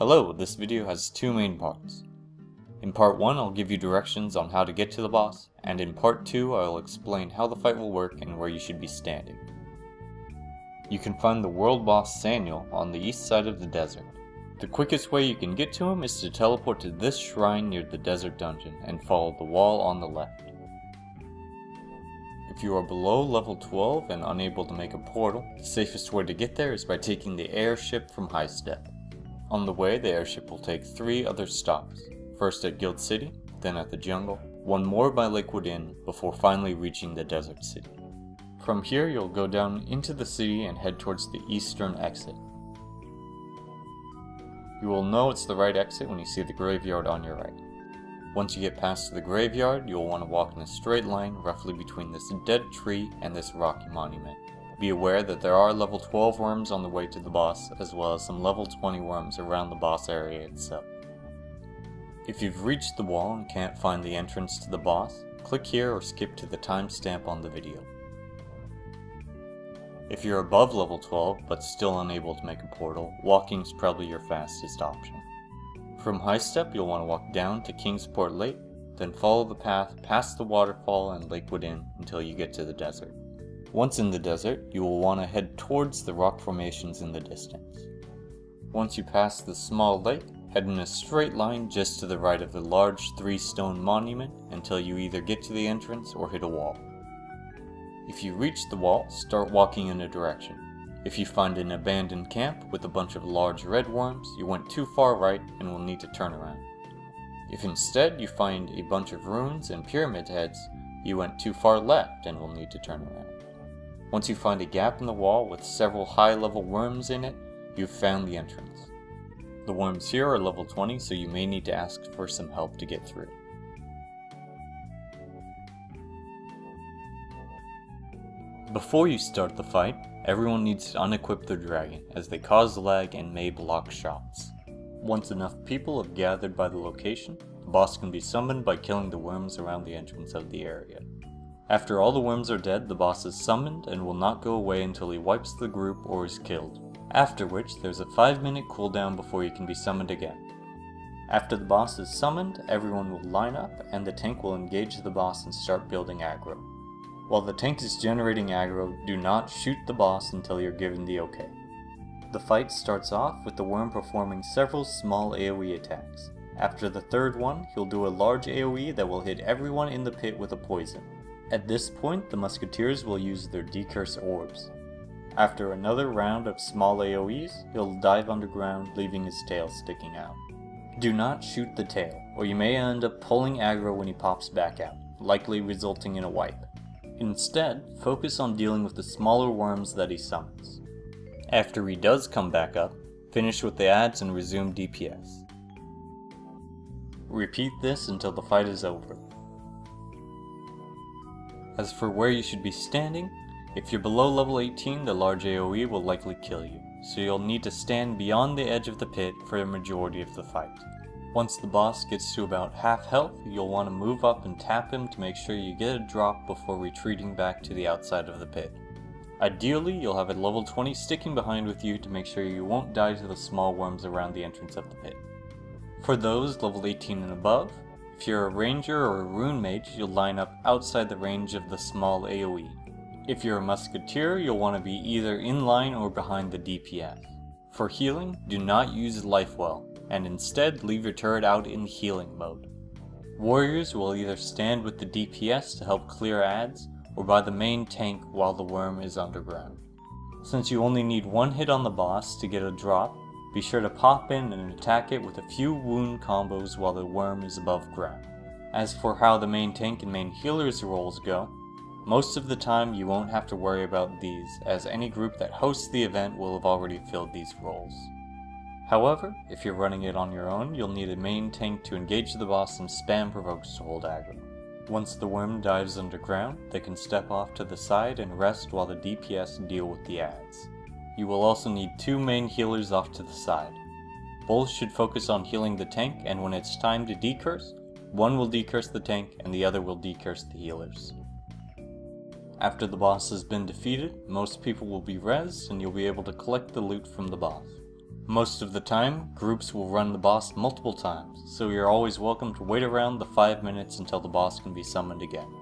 Hello, this video has two main parts. In part 1 I'll give you directions on how to get to the boss, and in part 2 I'll explain how the fight will work and where you should be standing. You can find the world boss Sanyel on the east side of the desert. The quickest way you can get to him is to teleport to this shrine near the desert dungeon and follow the wall on the left. If you are below level 12 and unable to make a portal, the safest way to get there is by taking the airship from High Step. On the way, the airship will take 3 other stops, first at Guild City, then at the jungle, one more by Lakewood Inn, before finally reaching the desert city. From here you'll go down into the city and head towards the eastern exit. You will know it's the right exit when you see the graveyard on your right. Once you get past the graveyard, you'll want to walk in a straight line roughly between this dead tree and this rocky monument. Be aware that there are level 12 worms on the way to the boss, as well as some level 20 worms around the boss area itself. If you've reached the wall and can't find the entrance to the boss, click here or skip to the timestamp on the video. If you're above level 12 but still unable to make a portal, walking is probably your fastest option. From High Step you'll want to walk down to Kingsport Lake, then follow the path past the waterfall and Lakewood Inn until you get to the desert. Once in the desert, you will want to head towards the rock formations in the distance. Once you pass the small lake, head in a straight line just to the right of the large 3-stone monument until you either get to the entrance or hit a wall. If you reach the wall, start walking in a direction. If you find an abandoned camp with a bunch of large red worms, you went too far right and will need to turn around. If instead you find a bunch of ruins and pyramid heads, you went too far left and will need to turn around. Once you find a gap in the wall with several high-level worms in it, you've found the entrance. The worms here are level 20, so you may need to ask for some help to get through. Before you start the fight, everyone needs to unequip their dragon, as they cause lag and may block shots. Once enough people have gathered by the location, the boss can be summoned by killing the worms around the entrance of the area. After all the worms are dead, the boss is summoned and will not go away until he wipes the group or is killed, after which there's a 5-minute cooldown before he can be summoned again. After the boss is summoned, everyone will line up and the tank will engage the boss and start building aggro. While the tank is generating aggro, do not shoot the boss until you're given the okay. The fight starts off with the worm performing several small AoE attacks. After the third one, he'll do a large AoE that will hit everyone in the pit with a poison. At this point, the musketeers will use their decurse orbs. After another round of small AoEs, he'll dive underground, leaving his tail sticking out. Do not shoot the tail, or you may end up pulling aggro when he pops back out, likely resulting in a wipe. Instead, focus on dealing with the smaller worms that he summons. After he does come back up, finish with the adds and resume DPS. Repeat this until the fight is over. As for where you should be standing, if you're below level 18, the large AoE will likely kill you, so you'll need to stand beyond the edge of the pit for the majority of the fight. Once the boss gets to about half health, you'll want to move up and tap him to make sure you get a drop before retreating back to the outside of the pit. Ideally, you'll have a level 20 sticking behind with you to make sure you won't die to the small worms around the entrance of the pit. For those level 18 and above, if you're a ranger or a rune mage, you'll line up outside the range of the small AoE. If you're a musketeer, you'll want to be either in line or behind the DPS. For healing, do not use life well, and instead leave your turret out in healing mode. Warriors will either stand with the DPS to help clear adds, or by the main tank while the worm is underground. Since you only need one hit on the boss to get a drop, be sure to pop in and attack it with a few wound combos while the worm is above ground. As for how the main tank and main healer's roles go, most of the time you won't have to worry about these, as any group that hosts the event will have already filled these roles. However, if you're running it on your own, you'll need a main tank to engage the boss and spam provokes to hold aggro. Once the worm dives underground, they can step off to the side and rest while the DPS deal with the adds. You will also need 2 main healers off to the side. Both should focus on healing the tank, and when it's time to decurse, one will decurse the tank and the other will decurse the healers. After the boss has been defeated, most people will be rezzed and you'll be able to collect the loot from the boss. Most of the time, groups will run the boss multiple times, so you're always welcome to wait around the 5 minutes until the boss can be summoned again.